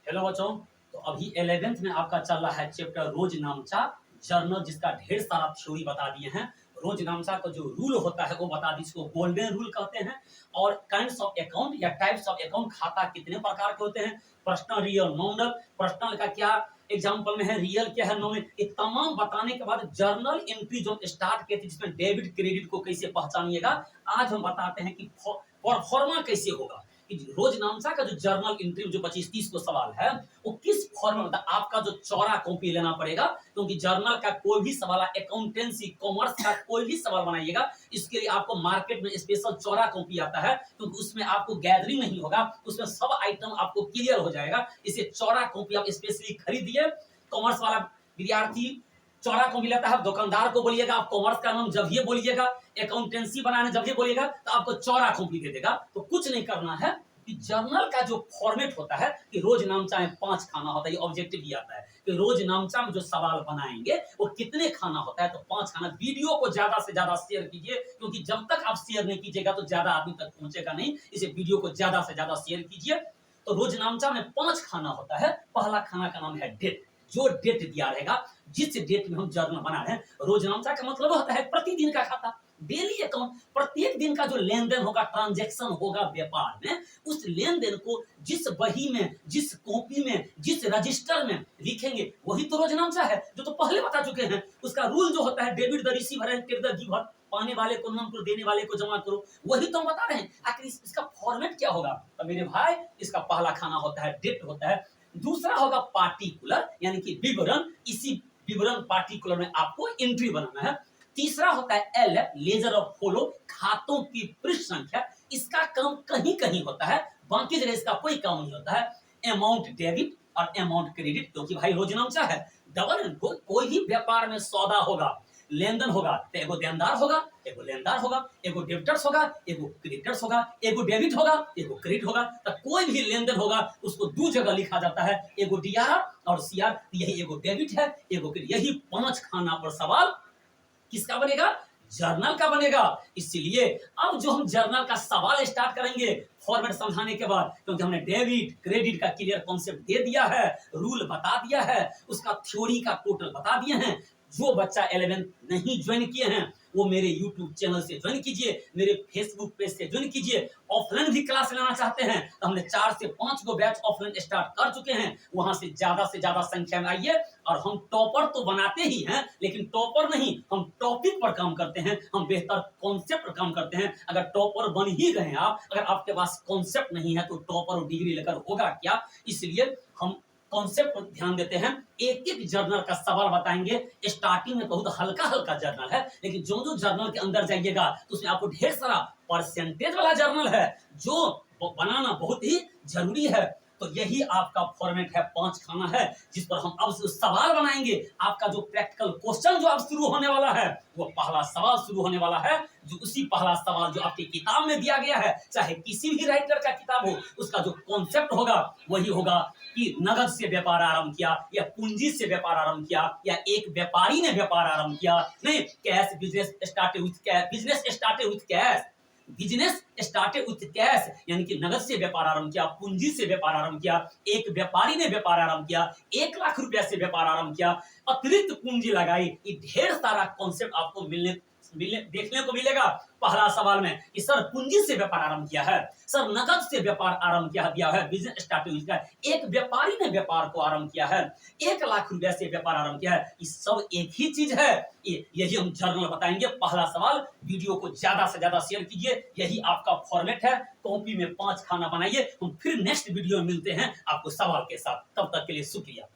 Hello बच्चों। तो अभी 11th में आपका चल रहा है चैप्टर रोज नामचा जर्नल, जिसका ढेर सारा थ्योरी बता दिए हैं। रोज नामचा का जो रूल होता है वो बता दी, इसको गोल्डन रूल कहते हैं। और काइंड्स ऑफ अकाउंट या टाइप्स ऑफ अकाउंट, खाता कितने प्रकार के होते हैं, पर्सनल, रियल, नॉमिनल। पर्सनल का क्या एग्जांपल में है, रियल क्या है, नॉमिनल, ये तमाम बताने के बाद जर्नल एंट्री जो स्टार्ट किए थे, जिसमें डेबिट क्रेडिट को कैसे पहचानिएगा, आज हम बताते हैं कि परफॉर्मा कैसे होगा। रोज नामचा का जो जर्नल एंट्री जो 25-30 को सवाल है वो किस फॉर्म में होता है। आपका जो चौड़ा कॉपी लेना पड़ेगा, क्योंकि जर्नल का कोई भी सवाल, अकाउंटेंसी कॉमर्स का कोई भी सवाल बनाइएगा, इसके लिए आपको मार्केट में स्पेशल चौड़ा कॉपी आता है, क्योंकि उसमें आपको गैदरिंग नहीं होगा, उसमें सब आइटम आपको क्लियर हो जाएगा। इसे चौड़ा कॉपी आप स्पेशली खरीदिए। कॉमर्स वाला विद्यार्थी चौड़ा कॉपी लेता है, दुकानदार को बोलिएगा आप कॉमर्स का नाम जब ये बोलिएगा, अकाउंटेंसी बनाना जब ये बोलिएगा, तो आपको चौड़ा कॉपी दे देगा। तो कुछ नहीं करना है कि जर्नल का जो फॉर्मेट होता है कि रोज नामचा में 5 खाना होता है, ये ऑब्जेक्टिव भी आता है कि रोज नामचा में जो सवाल बनाएंगे वो कितने खाना होता है, तो 5 खाना। वीडियो को ज्यादा से ज्यादा शेयर कीजिए, क्योंकि जब तक आप शेयर नहीं कीजिएगा तो ज्यादा आदमी तक पहुंचेगा नहीं। इसे वीडियो को ज्यादा से ज्यादा शेयर कीजिए। तो रोज नामचा में 5 खाना होता है। पहला खाना का नाम है डेट। जो डेट दिया रहेगा, जिस डेट में हम जर्नल बना रहे हैं, रोज नामचा का मतलब होता है प्रतिदिन का खाता, डेली अकाउंट। प्रत्येक दिन का जो लेन देन होगा, ट्रांजैक्शन होगा व्यापार में, उस लेन देन को जिस बही में, जिस कॉपी में, जिस रजिस्टर में लिखेंगे, वही तो रोज नामचा है, जो तो पहले बता चुके हैं। उसका रूल जो होता है, debit the receiver and credit the giver, पाने वाले को नम करो, देने वाले को जमा करो, वही तो हम बता रहे हैं। आखिर इसका फॉर्मेट क्या होगा, तो मेरे भाई इसका पहला खाना होता है डेट होता है। दूसरा होगा पार्टिकुलर, यानी कि विवरण। इसी विवरण पार्टिकुलर में आपको एंट्री बनाना है। तीसरा होता है एलएफ, लेजर ऑफ फॉलो, खातों की पृष्ठ संख्या। इसका काम कहीं कहीं होता है, बाकी जगह इसका कोई काम नहीं होता है। अमाउंट डेबिट और अमाउंट क्रेडिट, क्योंकि भाई रोज नामचा है। डबल कोई भी व्यापार में सौदा होगा, लेन देन होगा, तो एगो देनदार होगा, एगो लेनदार होगा, एगो डेबिटर्स होगा, एगो क्रेडिटर्स होगा, एगो डेबिट होगा, एगो क्रेडिट होगा। तो कोई भी लेन देन होगा उसको 2 जगह लिखा जाता है, एगो डीआर और सीआर। यही एगो डेबिट है, एगो क्रेडिट। यही 5 खाना पर सवाल किसका बनेगा, जर्नल का बनेगा। इसलिए अब जो हम जर्नल का सवाल स्टार्ट करेंगे फॉर्मेट समझाने के बाद, क्योंकि हमने डेबिट क्रेडिट का क्लियर कॉन्सेप्ट दे दिया है, रूल बता दिया है, उसका थ्योरी का टोटल बता दिए हैं। जो बच्चा 11th नहीं ज्वाइन किए हैं वो मेरे YouTube चैनल से ज्वाइन कीजिए, मेरे Facebook पेज से ज्वाइन कीजिए। ऑफलाइन भी क्लास लेना चाहते हैं तो हमने 4 से 5 गो बैच ऑफलाइन स्टार्ट कर चुके हैं, वहां से ज्यादा संख्या में आइए। और हम टॉपर तो बनाते ही हैं, लेकिन टॉपर नहीं, हम टॉपिक पर काम करते हैं, हम बेहतर कॉन्सेप्ट पर काम करते हैं। अगर टॉपर बन ही गए आप, अगर आपके पास कॉन्सेप्ट नहीं है तो टॉपर और डिग्री लेकर होगा क्या। इसलिए हम कॉन्सेप्ट पर ध्यान देते हैं, एक एक जर्नल का सवाल बताएंगे। स्टार्टिंग में बहुत हल्का हल्का जर्नल है, लेकिन जो जो जर्नल के अंदर जाइएगा तो उसमें आपको ढेर सारा परसेंटेज वाला जर्नल है, जो बनाना बहुत ही जरूरी है। तो यही आपका फॉर्मेट है, 5 खाना है, जिस पर हम अब सवाल बनाएंगे। आपका जो प्रैक्टिकल क्वेश्चन जो अब शुरू होने वाला है, वो पहला सवाल शुरू होने वाला है, जो उसी पहला सवाल जो आपकी किताब में दिया गया है, चाहे किसी भी राइटर का किताब हो, उसका जो कॉन्सेप्ट होगा वही होगा कि नगद से व्यापार आरंभ किया, या पूंजी से व्यापार आरंभ किया, या एक व्यापारी ने व्यापार आरंभ किया। नहीं, cash business started with cash, business started with cash, business started with cash, यानी कि नगद से व्यापार आरंभ किया, पूंजी से व्यापार आरंभ किया, एक व्यापारी ने व्यापार आरंभ किया, 1 लाख रुपया से व्यापार आरंभ किया, अतिरिक्त पूंजी लगाई। ये ढेर सारा कॉन्सेप्ट आपको देखने को मिलेगा पहला सवाल में कि सर पूंजी से व्यापार आरंभ किया है, सर नगद से व्यापार आरंभ किया है, बिजनेस स्टार्टेड किया है, एक व्यापारी ने व्यापार को आरंभ किया है, 1 लाख रुपया से व्यापार आरंभ किया है। ये सब एक ही चीज है। यही हम जर्नल बताएंगे। पहला सवाल, वीडियो को ज्यादा से ज्यादा शेयर कीजिए। यही आपका फॉर्मेट है, कॉपी में 5 खाना बनाइए। हम फिर नेक्स्ट वीडियो में मिलते हैं आपको सवाल के साथ। तब तक के लिए शुक्रिया।